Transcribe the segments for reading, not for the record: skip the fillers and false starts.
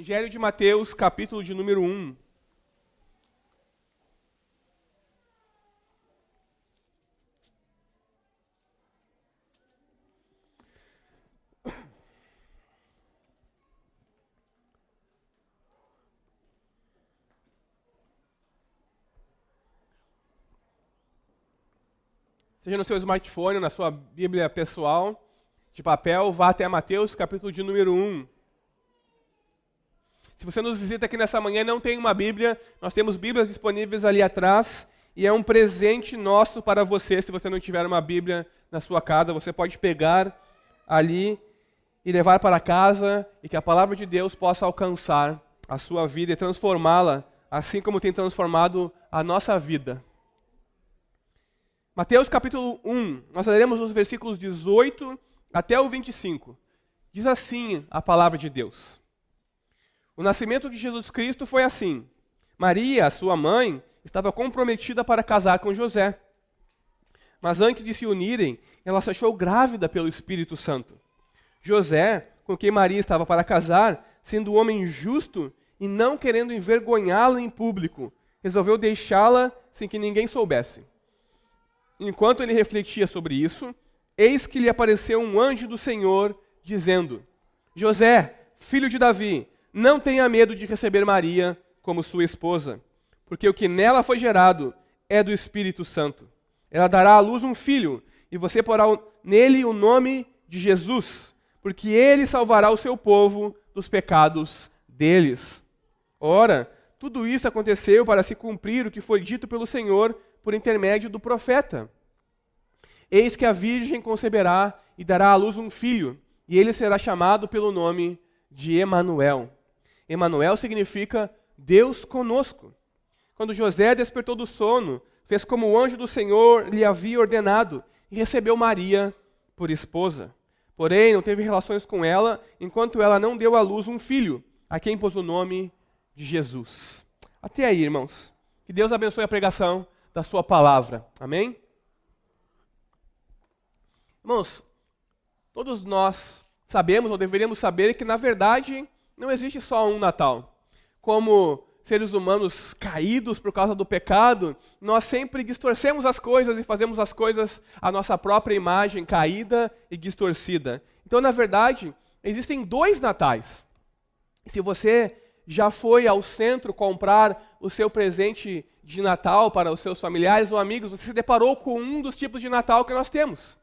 Evangelho de Mateus, capítulo de número 1. Seja no seu smartphone, na sua Bíblia pessoal, de papel, vá até Mateus, capítulo de número 1. Se você nos visita aqui nessa manhã e não tem uma Bíblia, nós temos Bíblias disponíveis ali atrás e é um presente nosso para você. Se você não tiver uma Bíblia na sua casa, você pode pegar ali e levar para casa e que a palavra de Deus possa alcançar a sua vida e transformá-la, assim como tem transformado a nossa vida. Mateus capítulo 1, nós leremos os versículos 18 até o 25. Diz assim a palavra de Deus. O nascimento de Jesus Cristo foi assim. Maria, sua mãe, estava comprometida para casar com José. Mas antes de se unirem, ela se achou grávida pelo Espírito Santo. José, com quem Maria estava para casar, sendo um homem justo e não querendo envergonhá-la em público, resolveu deixá-la sem que ninguém soubesse. Enquanto ele refletia sobre isso, eis que lhe apareceu um anjo do Senhor, dizendo: José, filho de Davi, não tenha medo de receber Maria como sua esposa, porque o que nela foi gerado é do Espírito Santo. Ela dará à luz um filho, e você porá nele o nome de Jesus, porque ele salvará o seu povo dos pecados deles. Ora, tudo isso aconteceu para se cumprir o que foi dito pelo Senhor por intermédio do profeta. Eis que a virgem conceberá e dará à luz um filho, e ele será chamado pelo nome de Emanuel. Emanuel significa Deus conosco. Quando José despertou do sono, fez como o anjo do Senhor lhe havia ordenado e recebeu Maria por esposa. Porém, não teve relações com ela, enquanto ela não deu à luz um filho, a quem pôs o nome de Jesus. Até aí, irmãos. Que Deus abençoe a pregação da sua palavra. Amém? Irmãos, todos nós sabemos, ou deveríamos saber, que na verdade não existe só um Natal. Como seres humanos caídos por causa do pecado, nós sempre distorcemos as coisas e fazemos as coisas à nossa própria imagem caída e distorcida. Então, na verdade, existem dois natais. Se você já foi ao centro comprar o seu presente de Natal para os seus familiares ou amigos, você se deparou com um dos tipos de Natal que nós temos,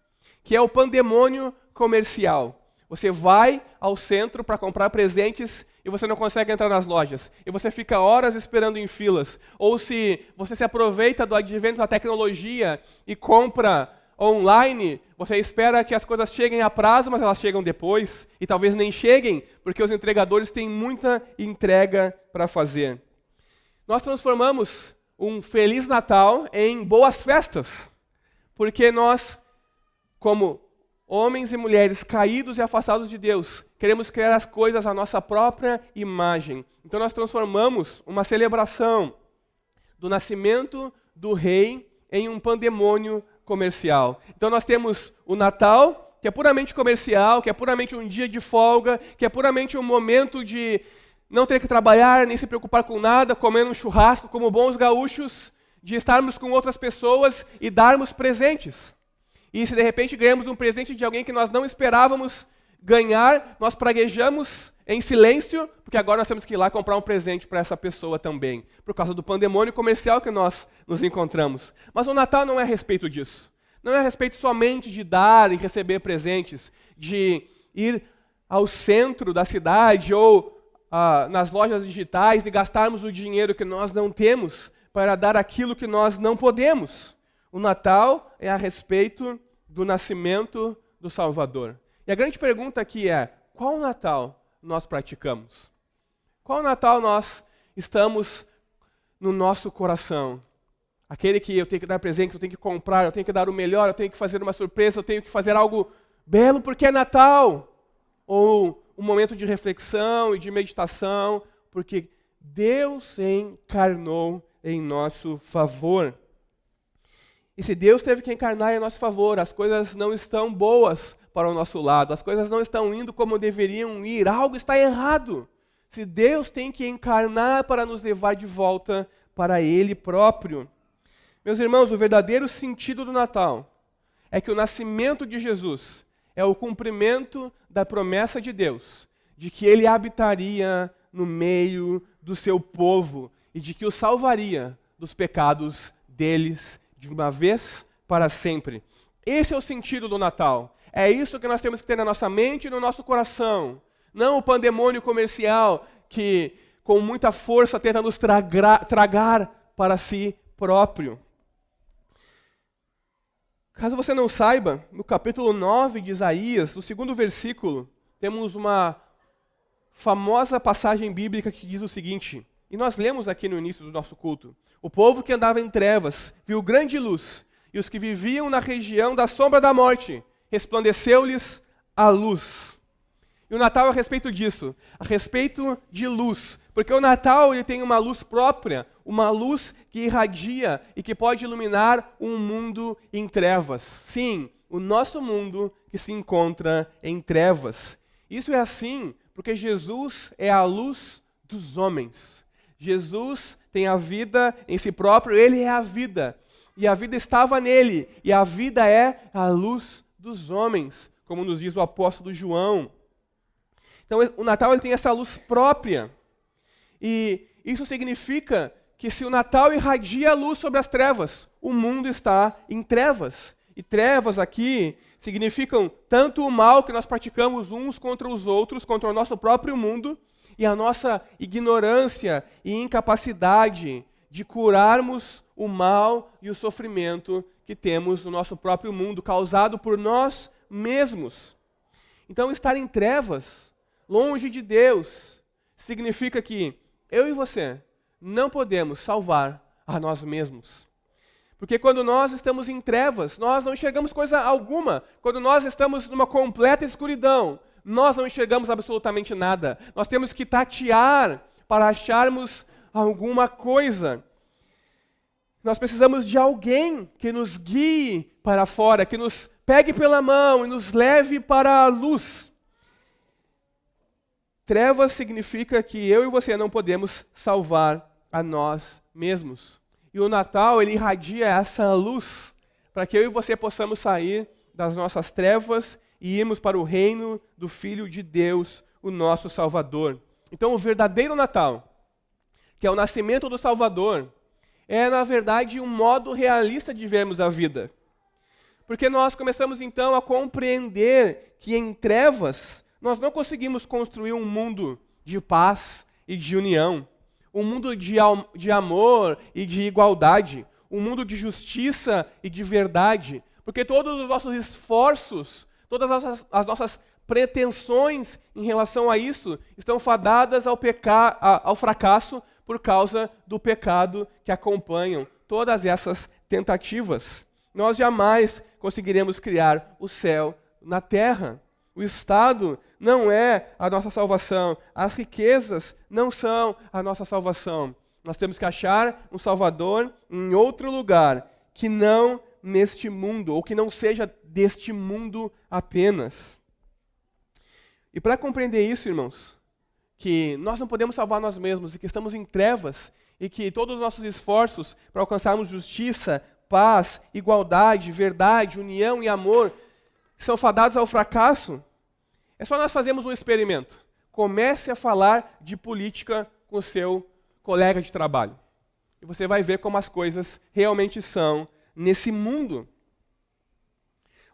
que é o pandemônio comercial. Você vai ao centro para comprar presentes e você não consegue entrar nas lojas. E você fica horas esperando em filas. Ou se você se aproveita do advento da tecnologia e compra online, você espera que as coisas cheguem a prazo, mas elas chegam depois. E talvez nem cheguem, porque os entregadores têm muita entrega para fazer. Nós transformamos um Feliz Natal em boas festas. Porque nós, como homens e mulheres caídos e afastados de Deus, queremos criar as coisas à nossa própria imagem. Então nós transformamos uma celebração do nascimento do rei em um pandemônio comercial. Então nós temos o Natal, que é puramente comercial, que é puramente um dia de folga, que é puramente um momento de não ter que trabalhar, nem se preocupar com nada, comendo um churrasco como bons gaúchos, de estarmos com outras pessoas e darmos presentes. E se de repente ganhamos um presente de alguém que nós não esperávamos ganhar, nós praguejamos em silêncio, porque agora nós temos que ir lá comprar um presente para essa pessoa também, por causa do pandemônio comercial que nós nos encontramos. Mas o Natal não é a respeito disso. Não é a respeito somente de dar e receber presentes, de ir ao centro da cidade ou nas lojas digitais e gastarmos o dinheiro que nós não temos para dar aquilo que nós não podemos. O Natal é a respeito do nascimento do Salvador. E a grande pergunta aqui é: qual Natal nós praticamos? Qual Natal nós estamos no nosso coração? Aquele que eu tenho que dar presente, eu tenho que comprar, eu tenho que dar o melhor, eu tenho que fazer uma surpresa, eu tenho que fazer algo belo porque é Natal? Ou um momento de reflexão e de meditação, porque Deus se encarnou em nosso favor. E se Deus teve que encarnar em nosso favor, as coisas não estão boas para o nosso lado, as coisas não estão indo como deveriam ir, algo está errado. se Deus tem que encarnar para nos levar de volta para Ele próprio? Meus irmãos, o verdadeiro sentido do Natal é que o nascimento de Jesus é o cumprimento da promessa de Deus, de que Ele habitaria no meio do seu povo e de que o salvaria dos pecados deles de uma vez para sempre. Esse é o sentido do Natal. É isso que nós temos que ter na nossa mente e no nosso coração. Não o pandemônio comercial que, com muita força, tenta nos tragar para si próprio. Caso você não saiba, no capítulo 9 de Isaías, no segundo versículo, temos uma famosa passagem bíblica que diz o seguinte, e nós lemos aqui no início do nosso culto: o povo que andava em trevas viu grande luz, e os que viviam na região da sombra da morte, resplandeceu-lhes a luz. E o Natal é a respeito disso, a respeito de luz, porque o Natal ele tem uma luz própria, uma luz que irradia e que pode iluminar um mundo em trevas. Sim, o nosso mundo que se encontra em trevas. Isso é assim porque Jesus é a luz dos homens. Jesus tem a vida em si próprio, Ele é a vida. E a vida estava nele, e a vida é a luz dos homens, como nos diz o apóstolo João. Então o Natal ele tem essa luz própria. E isso significa que se o Natal irradia a luz sobre as trevas, o mundo está em trevas. E trevas aqui significam tanto o mal que nós praticamos uns contra os outros, contra o nosso próprio mundo, e a nossa ignorância e incapacidade de curarmos o mal e o sofrimento que temos no nosso próprio mundo, causado por nós mesmos. Então, estar em trevas, longe de Deus, significa que eu e você não podemos salvar a nós mesmos. Porque quando nós estamos em trevas, nós não enxergamos coisa alguma. Quando nós estamos numa completa escuridão, nós não enxergamos absolutamente nada. Nós temos que tatear para acharmos alguma coisa. Nós precisamos de alguém que nos guie para fora, que nos pegue pela mão e nos leve para a luz. Trevas significa que eu e você não podemos salvar a nós mesmos. E o Natal, ele irradia essa luz para que eu e você possamos sair das nossas trevas e irmos para o reino do Filho de Deus, o nosso Salvador. Então, o verdadeiro Natal, que é o nascimento do Salvador, é, na verdade, um modo realista de vermos a vida. Porque nós começamos, então, a compreender que em trevas nós não conseguimos construir um mundo de paz e de união, um mundo de amor e de igualdade, um mundo de justiça e de verdade, porque todos os nossos esforços, todas as nossas pretensões em relação a isso estão fadadas ao fracasso por causa do pecado que acompanham todas essas tentativas. Nós jamais conseguiremos criar o céu na terra. O Estado não é a nossa salvação. As riquezas não são a nossa salvação. Nós temos que achar um Salvador em outro lugar, que não neste mundo, ou que não seja deste mundo apenas. E para compreender isso, irmãos, que nós não podemos salvar nós mesmos e que estamos em trevas e que todos os nossos esforços para alcançarmos justiça, paz, igualdade, verdade, união e amor são fadados ao fracasso, é só nós fazermos um experimento. Comece a falar de política com o seu colega de trabalho. E você vai ver como as coisas realmente são nesse mundo.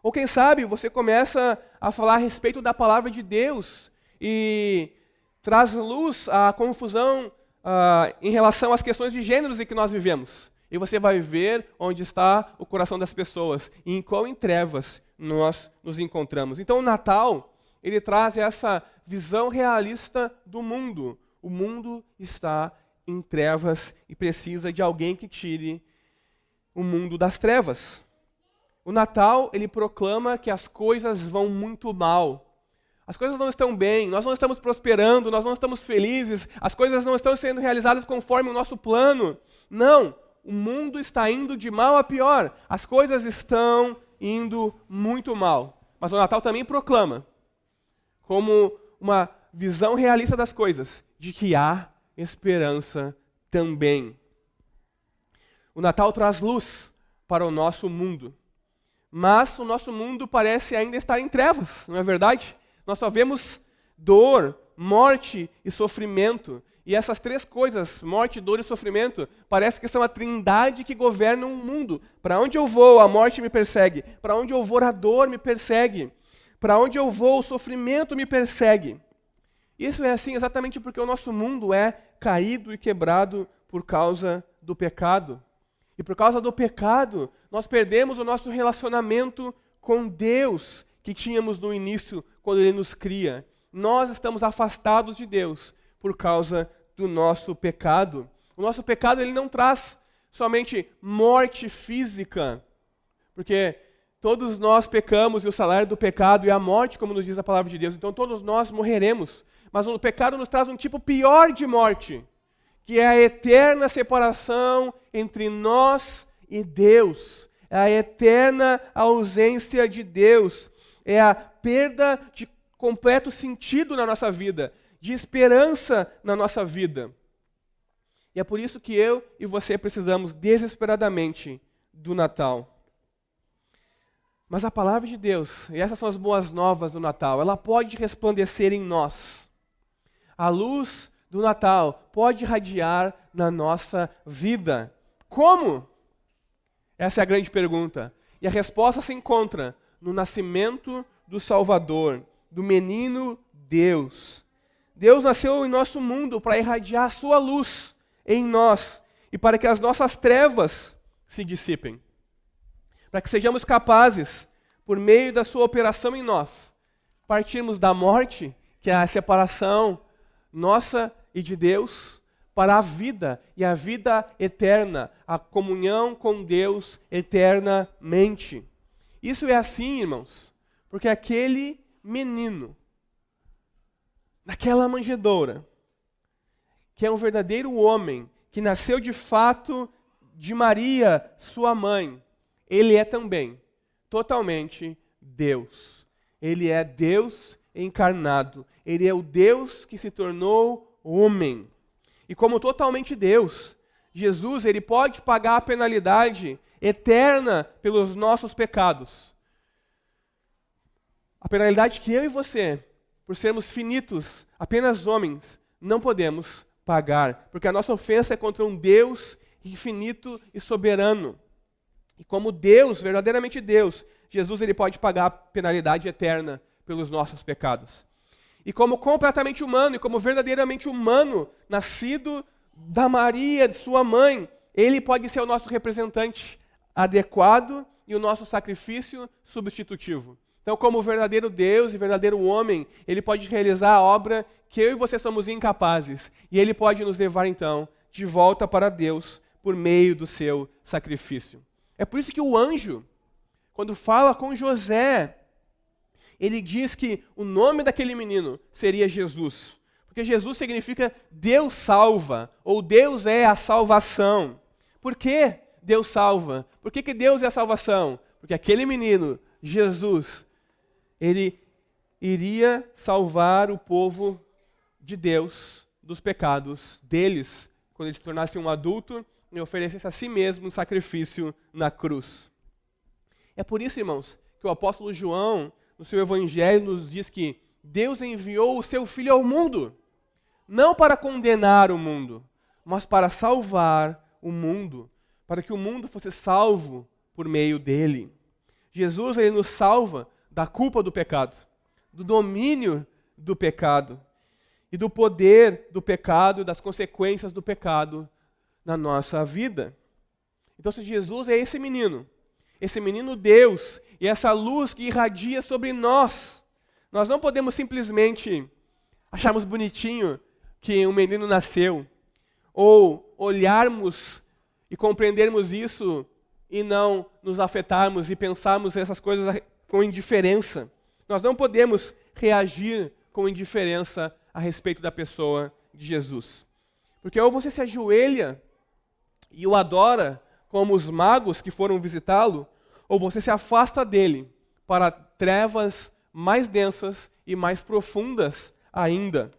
Ou quem sabe você começa a falar a respeito da palavra de Deus e traz luz à confusão em relação às questões de gêneros em que nós vivemos. E você vai ver onde está o coração das pessoas e em qual em trevas nós nos encontramos. Então o Natal, ele traz essa visão realista do mundo. O mundo está em trevas e precisa de alguém que tire o mundo das trevas. O Natal, ele proclama que as coisas vão muito mal. As coisas não estão bem, nós não estamos prosperando, nós não estamos felizes, as coisas não estão sendo realizadas conforme o nosso plano. Não, o mundo está indo de mal a pior. As coisas estão indo muito mal. Mas o Natal também proclama, como uma visão realista das coisas, de que há esperança também. O Natal traz luz para o nosso mundo, mas o nosso mundo parece ainda estar em trevas, não é verdade? Nós só vemos dor, morte e sofrimento. E essas três coisas, morte, dor e sofrimento, parece que são a trindade que governa o mundo. Para onde eu vou, a morte me persegue. Para onde eu vou, a dor me persegue. Para onde eu vou, o sofrimento me persegue. Isso é assim exatamente porque o nosso mundo é caído e quebrado por causa do pecado. E por causa do pecado, nós perdemos o nosso relacionamento com Deus que tínhamos no início, quando Ele nos cria. Nós estamos afastados de Deus por causa do nosso pecado. O nosso pecado ele não traz somente morte física, porque todos nós pecamos e o salário do pecado é a morte, como nos diz a palavra de Deus. Então todos nós morreremos. Mas o pecado nos traz um tipo pior de morte, que é a eterna separação entre nós e Deus. É a eterna ausência de Deus. É a perda de completo sentido na nossa vida, de esperança na nossa vida. E é por isso que eu e você precisamos desesperadamente do Natal. Mas a palavra de Deus, e essas são as boas novas do Natal, ela pode resplandecer em nós. A luz do Natal pode irradiar na nossa vida. Como? Essa é a grande pergunta. E a resposta se encontra no nascimento do Salvador, do menino Deus. Deus nasceu em nosso mundo para irradiar a sua luz em nós e para que as nossas trevas se dissipem. Para que sejamos capazes, por meio da sua operação em nós, partirmos da morte, que é a separação nossa e de Deus, para a vida, e a vida eterna, a comunhão com Deus eternamente. Isso é assim, irmãos, porque aquele menino, naquela manjedoura, que é um verdadeiro homem, que nasceu de fato de Maria, sua mãe, ele é também totalmente Deus. Ele é Deus encarnado. Ele é o Deus que se tornou homem. E como totalmente Deus, Jesus ele pode pagar a penalidade eterna pelos nossos pecados. A penalidade que eu e você, por sermos finitos, apenas homens, não podemos pagar, porque a nossa ofensa é contra um Deus infinito e soberano. E como Deus, verdadeiramente Deus, Jesus ele pode pagar a penalidade eterna pelos nossos pecados. E como completamente humano, e como verdadeiramente humano, nascido da Maria, de sua mãe, ele pode ser o nosso representante adequado e o nosso sacrifício substitutivo. Então, como verdadeiro Deus e verdadeiro homem, ele pode realizar a obra que eu e você somos incapazes. E ele pode nos levar, então, de volta para Deus por meio do seu sacrifício. É por isso que o anjo, quando fala com José, ele diz que o nome daquele menino seria Jesus. Porque Jesus significa Deus salva, ou Deus é a salvação. Por que Deus salva? Por que Deus é a salvação? Porque aquele menino, Jesus, ele iria salvar o povo de Deus dos pecados deles, quando ele se tornasse um adulto e oferecesse a si mesmo um sacrifício na cruz. É por isso, irmãos, que o apóstolo João, no seu evangelho, nos diz que Deus enviou o seu Filho ao mundo, não para condenar o mundo, mas para salvar o mundo, para que o mundo fosse salvo por meio dele. Jesus, ele nos salva da culpa do pecado, do domínio do pecado e do poder do pecado, das consequências do pecado na nossa vida. Então, se Jesus é esse menino Deus, e essa luz que irradia sobre nós, nós não podemos simplesmente acharmos bonitinho que um menino nasceu, ou olharmos e compreendermos isso e não nos afetarmos e pensarmos essas coisas com indiferença. Nós não podemos reagir com indiferença a respeito da pessoa de Jesus. Porque ou você se ajoelha e o adora, como os magos que foram visitá-lo, ou você se afasta dele para trevas mais densas e mais profundas ainda.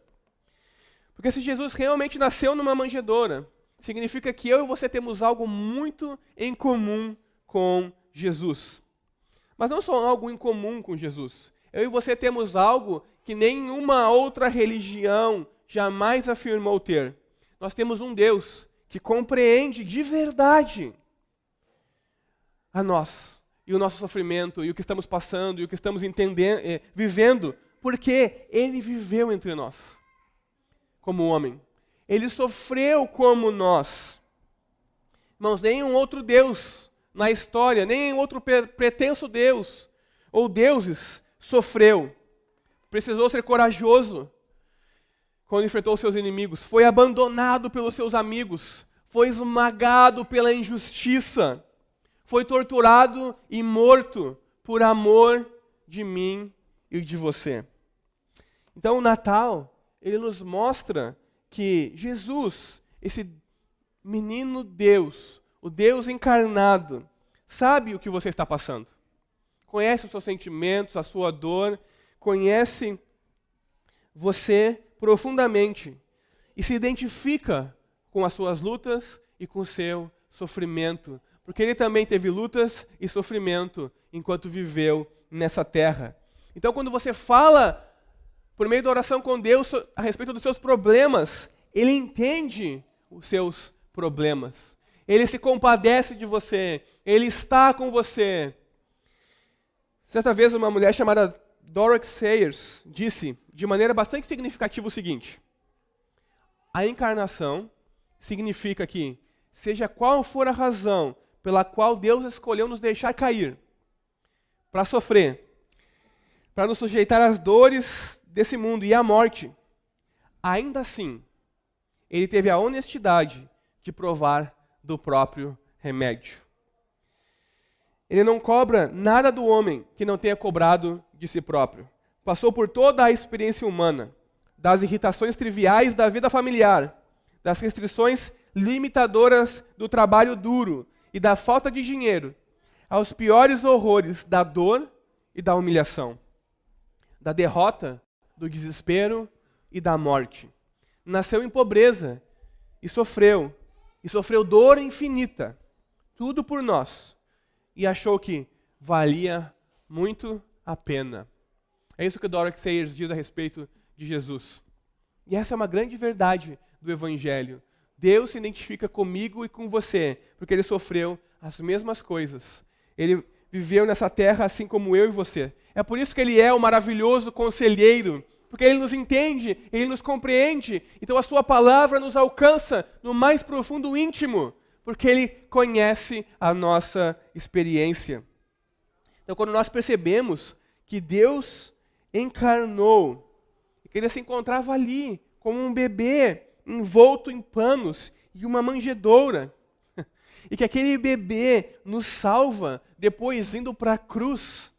Porque se Jesus realmente nasceu numa manjedoura, significa que eu e você temos algo muito em comum com Jesus. Mas não só algo em comum com Jesus. Eu e você temos algo que nenhuma outra religião jamais afirmou ter. Nós temos um Deus que compreende de verdade a nós, e o nosso sofrimento, e o que estamos passando, e o que estamos entendendo, vivendo, porque Ele viveu entre nós, como homem. Ele sofreu como nós. Irmãos, nenhum outro Deus na história, nenhum outro pretenso Deus, ou deuses, sofreu. Precisou ser corajoso quando enfrentou seus inimigos. Foi abandonado pelos seus amigos. Foi esmagado pela injustiça. Foi torturado e morto por amor de mim e de você. Então o Natal, ele nos mostra que Jesus, esse menino Deus, o Deus encarnado, sabe o que você está passando. Conhece os seus sentimentos, a sua dor, conhece você profundamente e se identifica com as suas lutas e com o seu sofrimento, porque ele também teve lutas e sofrimento enquanto viveu nessa terra. Então, quando você fala por meio da oração com Deus a respeito dos seus problemas, Ele entende os seus problemas. Ele se compadece de você. Ele está com você. Certa vez uma mulher chamada Dorothy Sayers disse de maneira bastante significativa o seguinte: a encarnação significa que, seja qual for a razão pela qual Deus escolheu nos deixar cair, para sofrer, para nos sujeitar às dores desse mundo e à morte, ainda assim, Ele teve a honestidade de provar do próprio remédio. Ele não cobra nada do homem que não tenha cobrado de si próprio. Passou por toda a experiência humana, das irritações triviais da vida familiar, das restrições limitadoras do trabalho duro e da falta de dinheiro, aos piores horrores da dor e da humilhação, da derrota, do desespero e da morte. Nasceu em pobreza e sofreu dor infinita, tudo por nós, e achou que valia muito a pena. É isso que Dorothy Sayers diz a respeito de Jesus. E essa é uma grande verdade do Evangelho. Deus se identifica comigo e com você, porque Ele sofreu as mesmas coisas. Ele viveu nessa terra assim como eu e você. É por isso que Ele é o maravilhoso conselheiro, porque Ele nos entende, Ele nos compreende. Então a Sua palavra nos alcança no mais profundo íntimo, porque Ele conhece a nossa experiência. Então quando nós percebemos que Deus encarnou, que Ele se encontrava ali, como um bebê, envolto em panos e uma manjedoura, e que aquele bebê nos salva, depois indo para a cruz,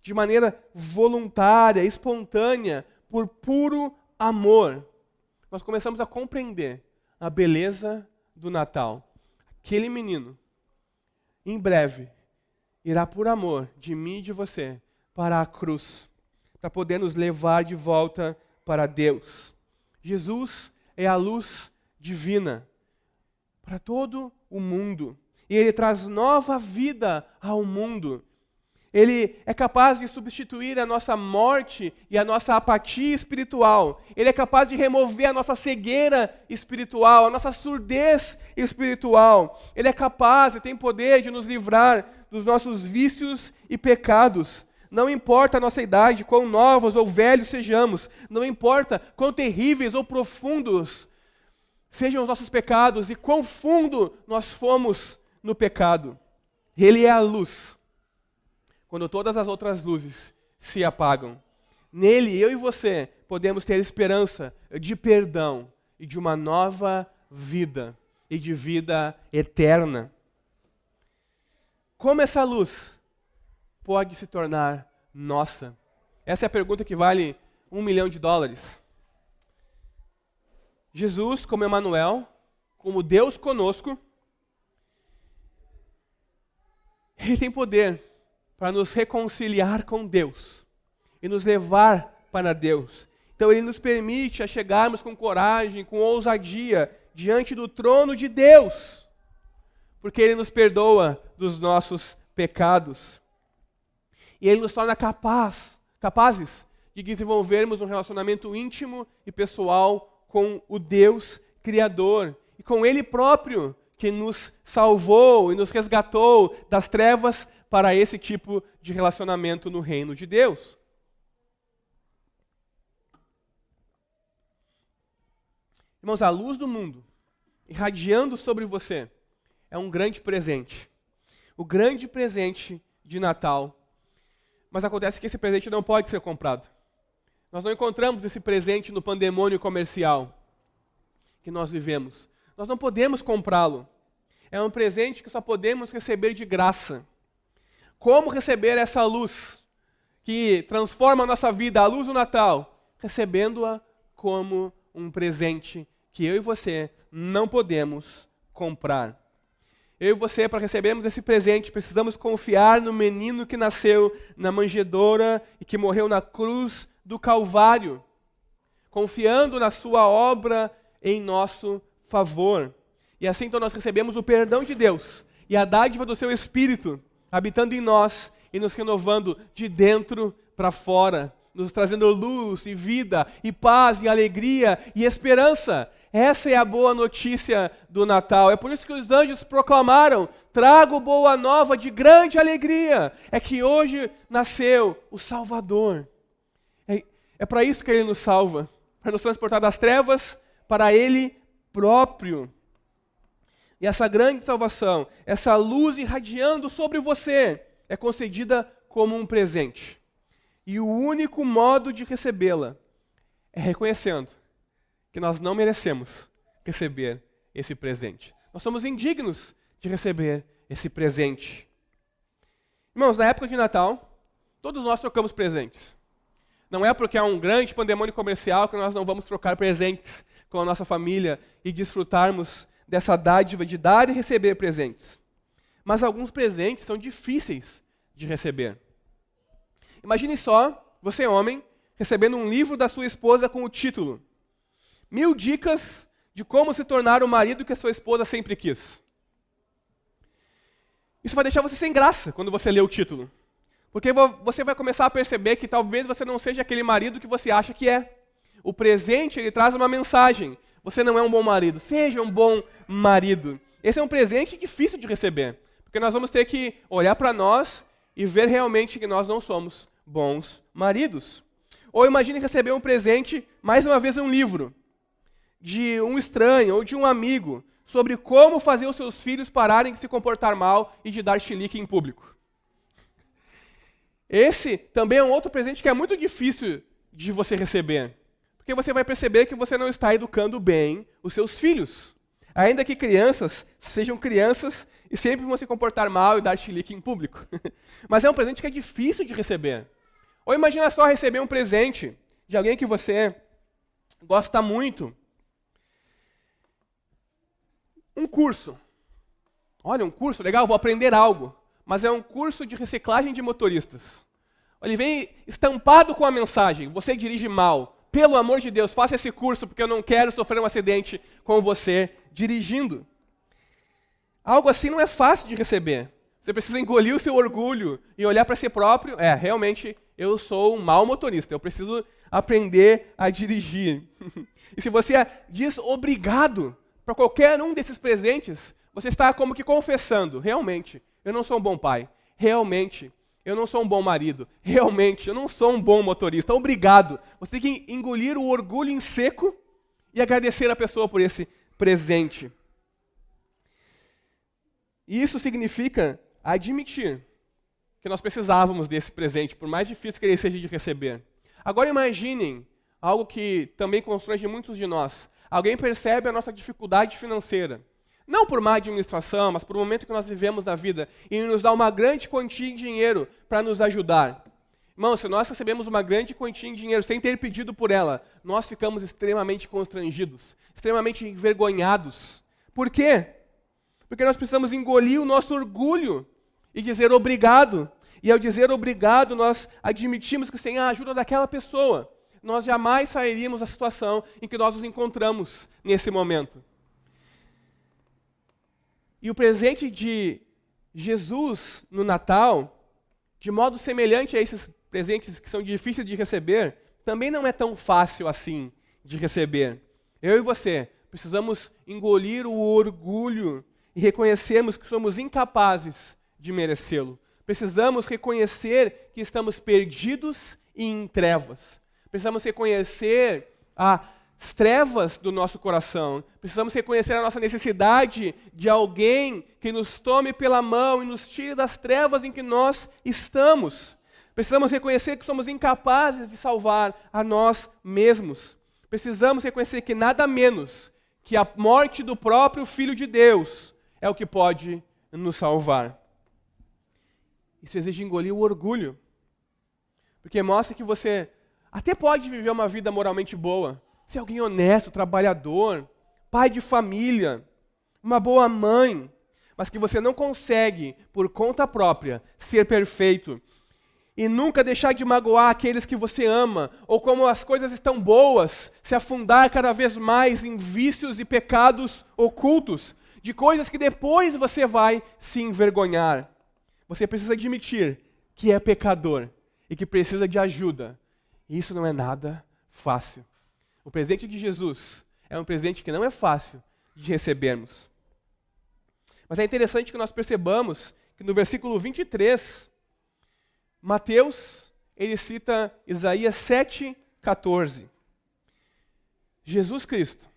de maneira voluntária, espontânea, por puro amor, nós começamos a compreender a beleza do Natal. Aquele menino, em breve, irá por amor de mim e de você, para a cruz, para poder nos levar de volta para Deus. Jesus é a luz divina para todo o mundo. E Ele traz nova vida ao mundo. Ele é capaz de substituir a nossa morte e a nossa apatia espiritual. Ele é capaz de remover a nossa cegueira espiritual, a nossa surdez espiritual. Ele é capaz e tem poder de nos livrar dos nossos vícios e pecados. Não importa a nossa idade, quão novos ou velhos sejamos, não importa quão terríveis ou profundos sejam os nossos pecados e quão fundo nós fomos no pecado. Ele é a luz. Quando todas as outras luzes se apagam, nele, eu e você, podemos ter esperança de perdão e de uma nova vida e de vida eterna. Como essa luz pode se tornar nossa? Essa é a pergunta que vale $1 milhão. Jesus, como Emanuel, como Deus conosco, Ele tem poder para nos reconciliar com Deus e nos levar para Deus Então ele nos permite a chegarmos com coragem, com ousadia, diante do trono de Deus, porque ele nos perdoa dos nossos pecados. E ele nos torna capazes de desenvolvermos um relacionamento íntimo e pessoal com o Deus Criador e com Ele próprio, que nos salvou e nos resgatou das trevas para esse tipo de relacionamento no reino de Deus. Irmãos, a luz do mundo irradiando sobre você é um grande presente. O grande presente de Natal. Mas acontece que esse presente não pode ser comprado. Nós não encontramos esse presente no pandemônio comercial que nós vivemos. Nós não podemos comprá-lo. É um presente que só podemos receber de graça. Como receber essa luz que transforma a nossa vida, a luz do Natal? Recebendo-a como um presente que eu e você não podemos comprar. Eu e você, para recebermos esse presente, precisamos confiar no menino que nasceu na manjedoura e que morreu na cruz do Calvário, confiando na sua obra em nosso favor. E assim então nós recebemos o perdão de Deus e a dádiva do seu Espírito, habitando em nós e nos renovando de dentro para fora, nos trazendo luz e vida e paz e alegria e esperança. Essa é a boa notícia do Natal. É por isso que os anjos proclamaram: trago boa nova de grande alegria. É que hoje nasceu o Salvador. É para isso que Ele nos salva, para nos transportar das trevas para Ele próprio. E essa grande salvação, essa luz irradiando sobre você, é concedida como um presente. E o único modo de recebê-la é reconhecendo que nós não merecemos receber esse presente. Nós somos indignos de receber esse presente. Irmãos, na época de Natal, todos nós trocamos presentes. Não é porque há um grande pandemônio comercial que nós não vamos trocar presentes com a nossa família e desfrutarmos dessa dádiva de dar e receber presentes. Mas alguns presentes são difíceis de receber. Imagine só, você homem, recebendo um livro da sua esposa com o título 1000 dicas de como se tornar o marido que a sua esposa sempre quis. Isso vai deixar você sem graça quando você lê o título. Porque você vai começar a perceber que talvez você não seja aquele marido que você acha que é. O presente, ele traz uma mensagem. Você não é um bom marido. Seja um bom marido. Esse é um presente difícil de receber. Porque nós vamos ter que olhar para nós e ver realmente que nós não somos bons maridos. Ou imagine receber um presente, mais uma vez um livro, de um estranho ou de um amigo, sobre como fazer os seus filhos pararem de se comportar mal e de dar chilique em público. Esse também é um outro presente que é muito difícil de você receber. Porque você vai perceber que você não está educando bem os seus filhos. Ainda que crianças sejam crianças e sempre vão se comportar mal e dar chilique em público. Mas é um presente que é difícil de receber. Ou imagina só receber um presente de alguém que você gosta muito. Um curso. Olha, um curso, legal, vou aprender algo. Mas é um curso de reciclagem de motoristas. Ele vem estampado com a mensagem: você dirige mal. Pelo amor de Deus, faça esse curso porque eu não quero sofrer um acidente com você dirigindo. Algo assim não é fácil de receber. Você precisa engolir o seu orgulho e olhar para si próprio. Realmente, eu sou um mau motorista. Eu preciso aprender a dirigir. E se você diz obrigado para qualquer um desses presentes, você está como que confessando: realmente, eu não sou um bom pai. Realmente, eu não sou um bom marido. Realmente, eu não sou um bom motorista. Obrigado. Você tem que engolir o orgulho em seco e agradecer a pessoa por esse presente. E isso significa admitir que nós precisávamos desse presente, por mais difícil que ele seja de receber. Agora imaginem algo que também constrange muitos de nós. Alguém percebe a nossa dificuldade financeira. Não por má administração, mas por um momento que nós vivemos na vida e nos dá uma grande quantia em dinheiro para nos ajudar. Irmão, se nós recebemos uma grande quantia em dinheiro sem ter pedido por ela, nós ficamos extremamente constrangidos, extremamente envergonhados. Por quê? Porque nós precisamos engolir o nosso orgulho e dizer obrigado. E ao dizer obrigado, nós admitimos que sem a ajuda daquela pessoa, nós jamais sairíamos da situação em que nós nos encontramos nesse momento. E o presente de Jesus no Natal, de modo semelhante a esses presentes que são difíceis de receber, também não é tão fácil assim de receber. Eu e você precisamos engolir o orgulho e reconhecermos que somos incapazes de merecê-lo. Precisamos reconhecer que estamos perdidos e em trevas. Precisamos reconhecer as trevas do nosso coração. Precisamos reconhecer a nossa necessidade de alguém que nos tome pela mão e nos tire das trevas em que nós estamos. Precisamos reconhecer que somos incapazes de salvar a nós mesmos. Precisamos reconhecer que nada menos que a morte do próprio Filho de Deus é o que pode nos salvar. Isso exige engolir o orgulho, porque mostra que você até pode viver uma vida moralmente boa, ser alguém honesto, trabalhador, pai de família, uma boa mãe, mas que você não consegue, por conta própria, ser perfeito e nunca deixar de magoar aqueles que você ama, ou como as coisas estão boas, se afundar cada vez mais em vícios e pecados ocultos, de coisas que depois você vai se envergonhar. Você precisa admitir que é pecador e que precisa de ajuda. E isso não é nada fácil. O presente de Jesus é um presente que não é fácil de recebermos. Mas é interessante que nós percebamos que no versículo 23, Mateus, ele cita Isaías 7,14. Jesus Cristo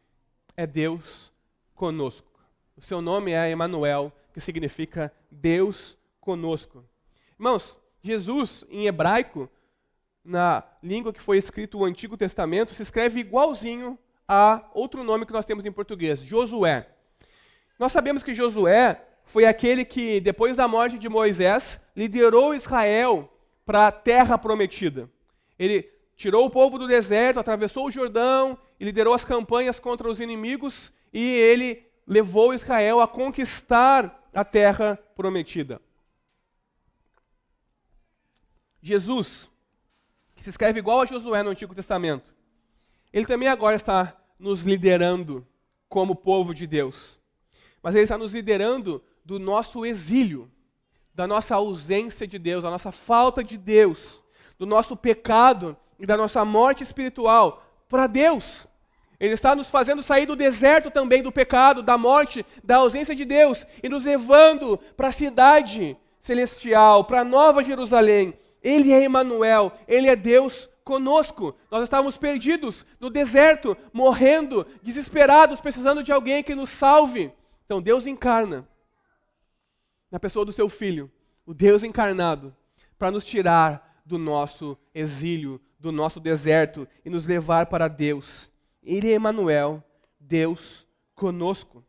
é Deus conosco. O seu nome é Emanuel, que significa Deus conosco. Irmãos, Jesus, em hebraico, na língua que foi escrito o Antigo Testamento, se escreve igualzinho a outro nome que nós temos em português, Josué. Nós sabemos que Josué foi aquele que, depois da morte de Moisés, liderou Israel para a terra prometida. Ele tirou o povo do deserto, atravessou o Jordão, e liderou as campanhas contra os inimigos, e ele levou Israel a conquistar a terra prometida. Jesus, que se escreve igual a Josué no Antigo Testamento, ele também agora está nos liderando como povo de Deus. Mas ele está nos liderando do nosso exílio, da nossa ausência de Deus, da nossa falta de Deus, do nosso pecado e da nossa morte espiritual para Deus. Ele está nos fazendo sair do deserto também do pecado, da morte, da ausência de Deus e nos levando para a cidade celestial, para a Nova Jerusalém. Ele é Emanuel, Ele é Deus conosco. Nós estávamos perdidos no deserto, morrendo, desesperados, precisando de alguém que nos salve. Então Deus encarna na pessoa do seu Filho, o Deus encarnado, para nos tirar do nosso exílio, do nosso deserto e nos levar para Deus. Ele é Emanuel, Deus conosco.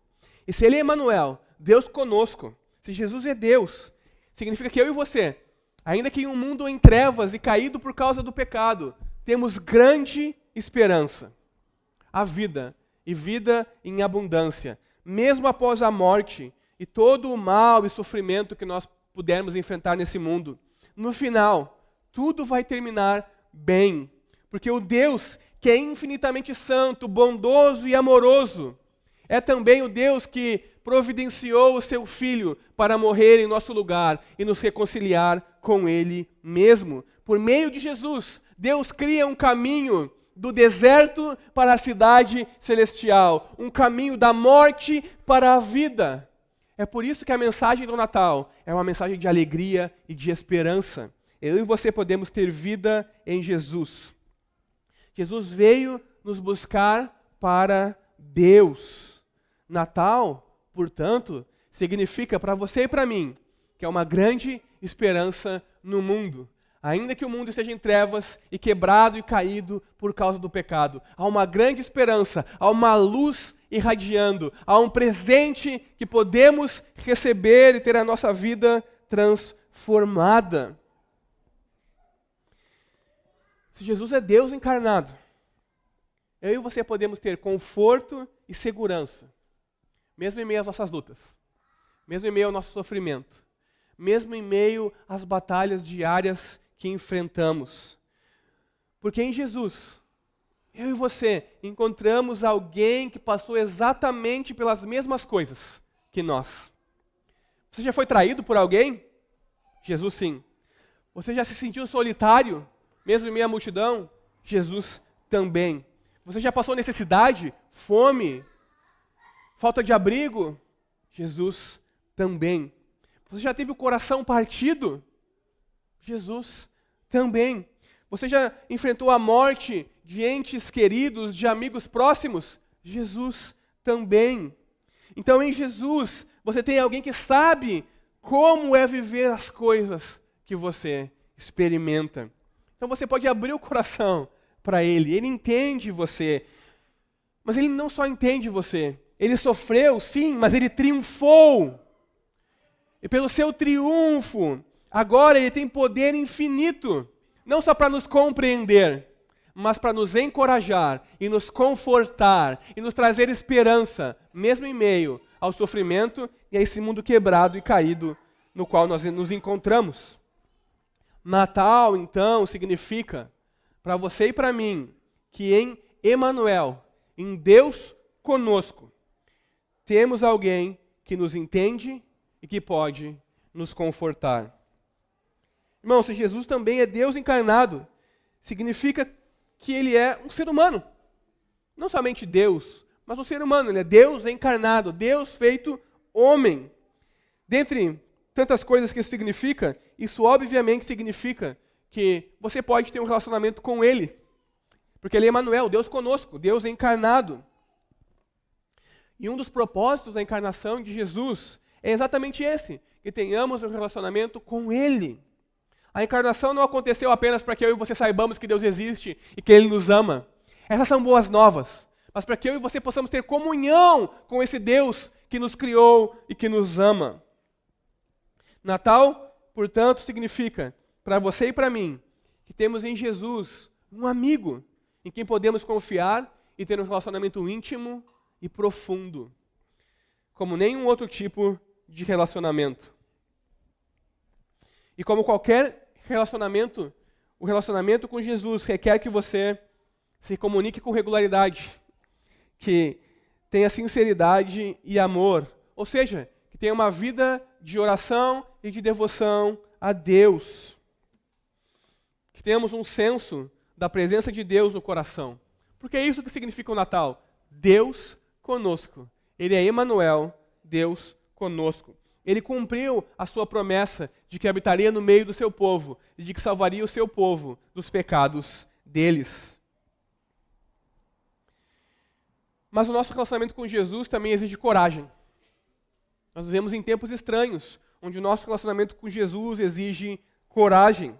E se Ele é Emanuel, Deus conosco, se Jesus é Deus, significa que eu e você, ainda que em um mundo em trevas e caído por causa do pecado, temos grande esperança. A vida, e vida em abundância, mesmo após a morte e todo o mal e sofrimento que nós pudermos enfrentar nesse mundo. No final, tudo vai terminar bem, porque o Deus que é infinitamente santo, bondoso e amoroso, é também o Deus que providenciou o seu Filho para morrer em nosso lugar e nos reconciliar com Ele mesmo. Por meio de Jesus, Deus cria um caminho do deserto para a cidade celestial, um caminho da morte para a vida. É por isso que a mensagem do Natal é uma mensagem de alegria e de esperança. Eu e você podemos ter vida em Jesus. Jesus veio nos buscar para Deus. Natal, portanto, significa para você e para mim que é uma grande esperança no mundo. Ainda que o mundo esteja em trevas e quebrado e caído por causa do pecado, há uma grande esperança, há uma luz irradiando, há um presente que podemos receber e ter a nossa vida transformada. Se Jesus é Deus encarnado, eu e você podemos ter conforto e segurança, mesmo em meio às nossas lutas, mesmo em meio ao nosso sofrimento, mesmo em meio às batalhas diárias que enfrentamos. Porque em Jesus eu e você encontramos alguém que passou exatamente pelas mesmas coisas que nós. Você já foi traído por alguém? Jesus sim. Você já se sentiu solitário, mesmo em meio à multidão? Jesus também. Você já passou necessidade, fome, falta de abrigo? Jesus também. Você já teve o coração partido? Jesus também. Você já enfrentou a morte de entes queridos, de amigos próximos? Jesus também. Então, em Jesus, você tem alguém que sabe como é viver as coisas que você experimenta. Então, você pode abrir o coração para Ele. Ele entende você. Mas Ele não só entende você. Ele sofreu, sim, mas Ele triunfou. E pelo seu triunfo, agora Ele tem poder infinito. Não só para nos compreender, mas para nos encorajar e nos confortar e nos trazer esperança, mesmo em meio ao sofrimento e a esse mundo quebrado e caído no qual nós nos encontramos. Natal, então, significa, para você e para mim, que em Emanuel, em Deus conosco, temos alguém que nos entende e que pode nos confortar. Irmão, se Jesus também é Deus encarnado, significa que Ele é um ser humano. Não somente Deus, mas um ser humano. Ele é Deus encarnado, Deus feito homem. Dentre tantas coisas que isso obviamente significa que você pode ter um relacionamento com Ele. Porque Ele é Emanuel, Deus conosco, Deus encarnado. E um dos propósitos da encarnação de Jesus é exatamente esse, que tenhamos um relacionamento com Ele. A encarnação não aconteceu apenas para que eu e você saibamos que Deus existe e que Ele nos ama. Essas são boas novas. Mas para que eu e você possamos ter comunhão com esse Deus que nos criou e que nos ama. Natal, portanto, significa, para você e para mim, que temos em Jesus um amigo em quem podemos confiar e ter um relacionamento íntimo e profundo, como nenhum outro tipo de relacionamento. E como qualquer relacionamento, o relacionamento com Jesus requer que você se comunique com regularidade, que tenha sinceridade e amor, ou seja, que tenha uma vida de oração e de devoção a Deus. Que tenhamos um senso da presença de Deus no coração. Porque é isso que significa o Natal. Deus conosco. Ele é Emanuel, Deus conosco. Ele cumpriu a sua promessa de que habitaria no meio do seu povo e de que salvaria o seu povo dos pecados deles. Mas o nosso relacionamento com Jesus também exige coragem. Nós vivemos em tempos estranhos, onde o nosso relacionamento com Jesus exige coragem.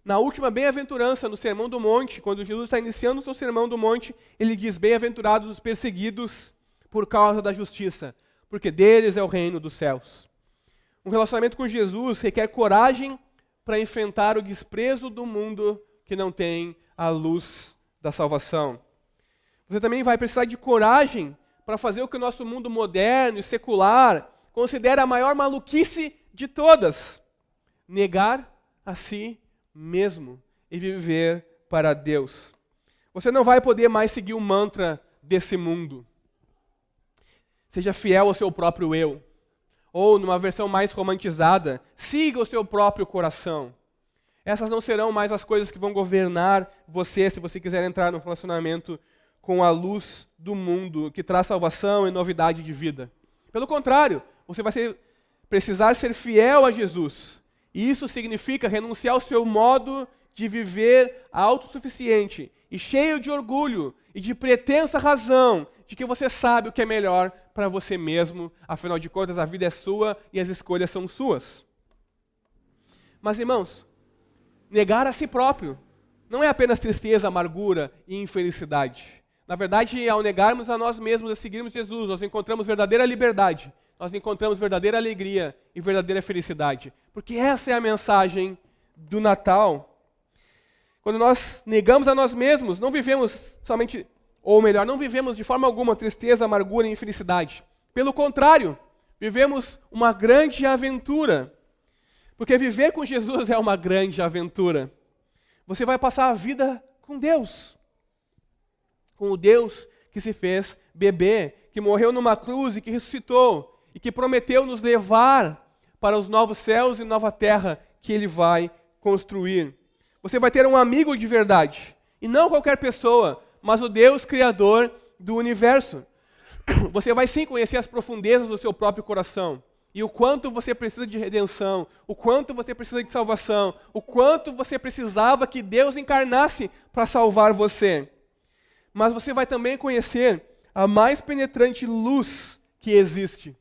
Na última bem-aventurança, no Sermão do Monte, quando Jesus está iniciando o seu Sermão do Monte, ele diz: bem-aventurados os perseguidos por causa da justiça, porque deles é o reino dos céus. Um relacionamento com Jesus requer coragem para enfrentar o desprezo do mundo que não tem a luz da salvação. Você também vai precisar de coragem para fazer o que o nosso mundo moderno e secular considera a maior maluquice de todas: negar a si mesmo e viver para Deus. Você não vai poder mais seguir o mantra desse mundo. Seja fiel ao seu próprio eu. Ou, numa versão mais romantizada, siga o seu próprio coração. Essas não serão mais as coisas que vão governar você, se você quiser entrar num relacionamento com a luz do mundo, que traz salvação e novidade de vida. Pelo contrário, você vai precisar ser fiel a Jesus. E isso significa renunciar ao seu modo de viver autossuficiente e cheio de orgulho e de pretensa razão de que você sabe o que é melhor para você mesmo. Afinal de contas, a vida é sua e as escolhas são suas. Mas, irmãos, negar a si próprio não é apenas tristeza, amargura e infelicidade. Na verdade, ao negarmos a nós mesmos e seguirmos Jesus, nós encontramos verdadeira liberdade, nós encontramos verdadeira alegria e verdadeira felicidade. Porque essa é a mensagem do Natal. Quando nós negamos a nós mesmos, não vivemos somente, ou melhor, não vivemos de forma alguma tristeza, amargura e infelicidade. Pelo contrário, vivemos uma grande aventura. Porque viver com Jesus é uma grande aventura. Você vai passar a vida com Deus. com o Deus que se fez bebê, que morreu numa cruz e que ressuscitou, e que prometeu nos levar para os novos céus e nova terra que Ele vai construir. Você vai ter um amigo de verdade, e não qualquer pessoa, mas o Deus Criador do universo. Você vai sim conhecer as profundezas do seu próprio coração, e o quanto você precisa de redenção, o quanto você precisa de salvação, o quanto você precisava que Deus encarnasse para salvar você. Mas você vai também conhecer a mais penetrante luz que existe,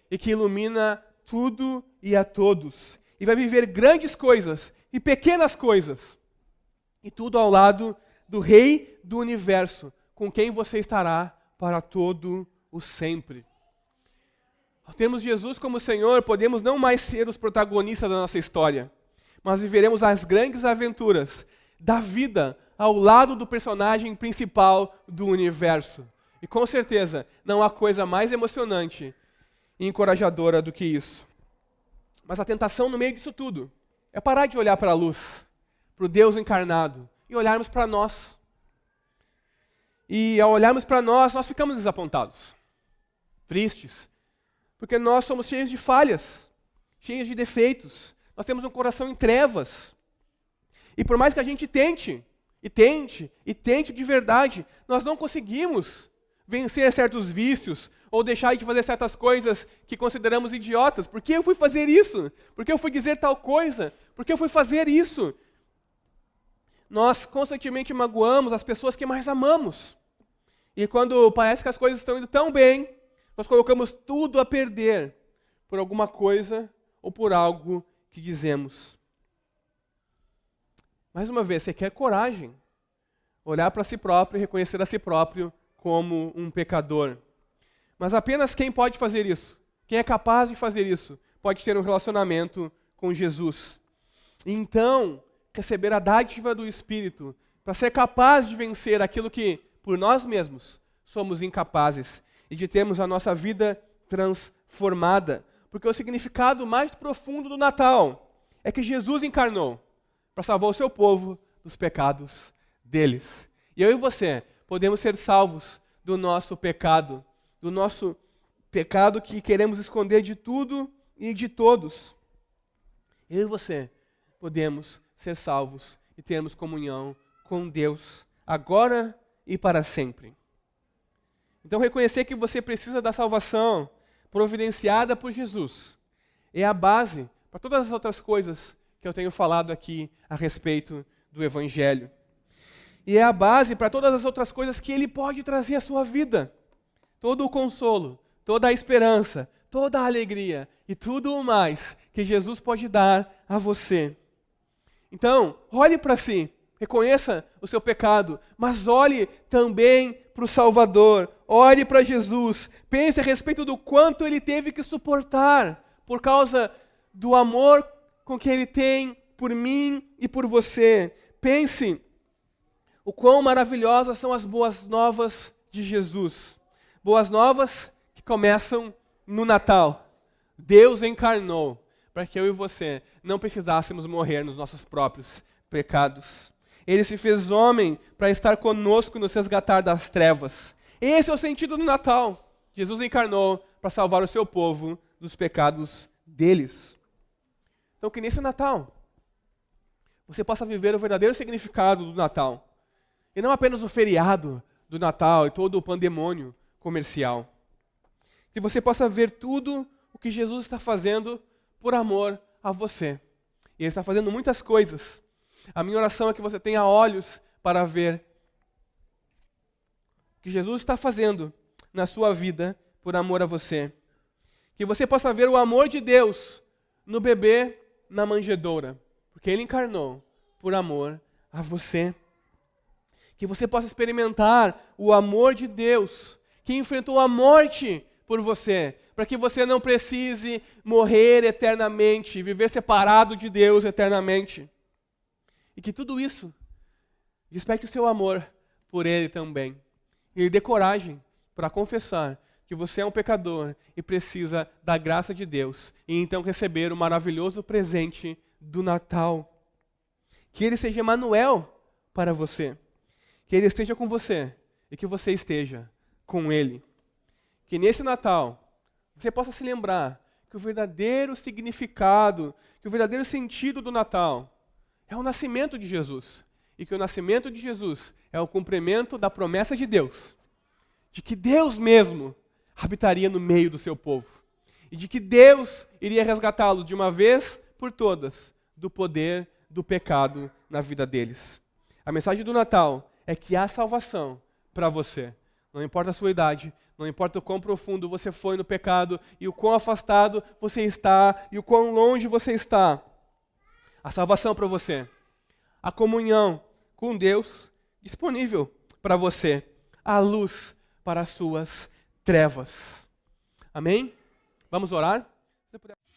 e que ilumina tudo e a todos. E vai viver grandes coisas e pequenas coisas. E tudo ao lado do Rei do Universo, com quem você estará para todo o sempre. Ao termos Jesus como Senhor, podemos não mais ser os protagonistas da nossa história, mas viveremos as grandes aventuras da vida ao lado do personagem principal do universo. E com certeza, não há coisa mais emocionante e encorajadora do que isso. Mas a tentação no meio disso tudo é parar de olhar para a luz, para o Deus encarnado, e olharmos para nós. E ao olharmos para nós ficamos desapontados, tristes, porque nós somos cheios de falhas, cheios de defeitos. Nós temos um coração em trevas. E por mais que a gente tente de verdade, nós não conseguimos vencer certos vícios ou deixar de fazer certas coisas que consideramos idiotas. Por que eu fui fazer isso? Por que eu fui dizer tal coisa? Por que eu fui fazer isso? Nós constantemente magoamos as pessoas que mais amamos. E quando parece que as coisas estão indo tão bem, nós colocamos tudo a perder por alguma coisa ou por algo que dizemos. Mais uma vez, você quer coragem. Olhar para si próprio e reconhecer a si próprio como um pecador. Mas apenas quem pode fazer isso, quem é capaz de fazer isso, pode ter um relacionamento com Jesus. E então, receber a dádiva do Espírito para ser capaz de vencer aquilo que, por nós mesmos, somos incapazes e de termos a nossa vida transformada. Porque o significado mais profundo do Natal é que Jesus encarnou para salvar o seu povo dos pecados deles. E eu e você podemos ser salvos do nosso pecado que queremos esconder de tudo e de todos. Eu e você podemos ser salvos e termos comunhão com Deus, agora e para sempre. Então, reconhecer que você precisa da salvação providenciada por Jesus é a base para todas as outras coisas que eu tenho falado aqui a respeito do Evangelho. E é a base para todas as outras coisas que Ele pode trazer à sua vida. Todo o consolo, toda a esperança, toda a alegria e tudo o mais que Jesus pode dar a você. Então, olhe para si, reconheça o seu pecado, mas olhe também para o Salvador, olhe para Jesus, pense a respeito do quanto Ele teve que suportar por causa do amor com que Ele tem por mim e por você. Pense o quão maravilhosas são as boas novas de Jesus. Boas novas que começam no Natal. Deus encarnou para que eu e você não precisássemos morrer nos nossos próprios pecados. Ele se fez homem para estar conosco e nos resgatar das trevas. Esse é o sentido do Natal. Jesus encarnou para salvar o seu povo dos pecados deles. Então, que nesse Natal você possa viver o verdadeiro significado do Natal. E não apenas o feriado do Natal e todo o pandemônio comercial. Que você possa ver tudo o que Jesus está fazendo por amor a você. E Ele está fazendo muitas coisas. A minha oração é que você tenha olhos para ver o que Jesus está fazendo na sua vida por amor a você. Que você possa ver o amor de Deus no bebê na manjedoura, porque Ele encarnou por amor a você. Que você possa experimentar o amor de Deus, que enfrentou a morte por você, para que você não precise morrer eternamente, viver separado de Deus eternamente. E que tudo isso desperte o seu amor por Ele também. E Ele dê coragem para confessar que você é um pecador e precisa da graça de Deus, e então receber o maravilhoso presente do Natal. Que Ele seja Emanuel para você. Que Ele esteja com você e que você esteja com Ele. Que nesse Natal você possa se lembrar que o verdadeiro significado, que o verdadeiro sentido do Natal é o nascimento de Jesus. E que o nascimento de Jesus é o cumprimento da promessa de Deus, de que Deus mesmo habitaria no meio do seu povo. E de que Deus iria resgatá-los de uma vez por todas do poder do pecado na vida deles. A mensagem do Natal é que há salvação para você. Não importa a sua idade, não importa o quão profundo você foi no pecado e o quão afastado você está e o quão longe você está. A salvação para você. A comunhão com Deus disponível para você. A luz para as suas trevas. Amém? Vamos orar? Se você puder...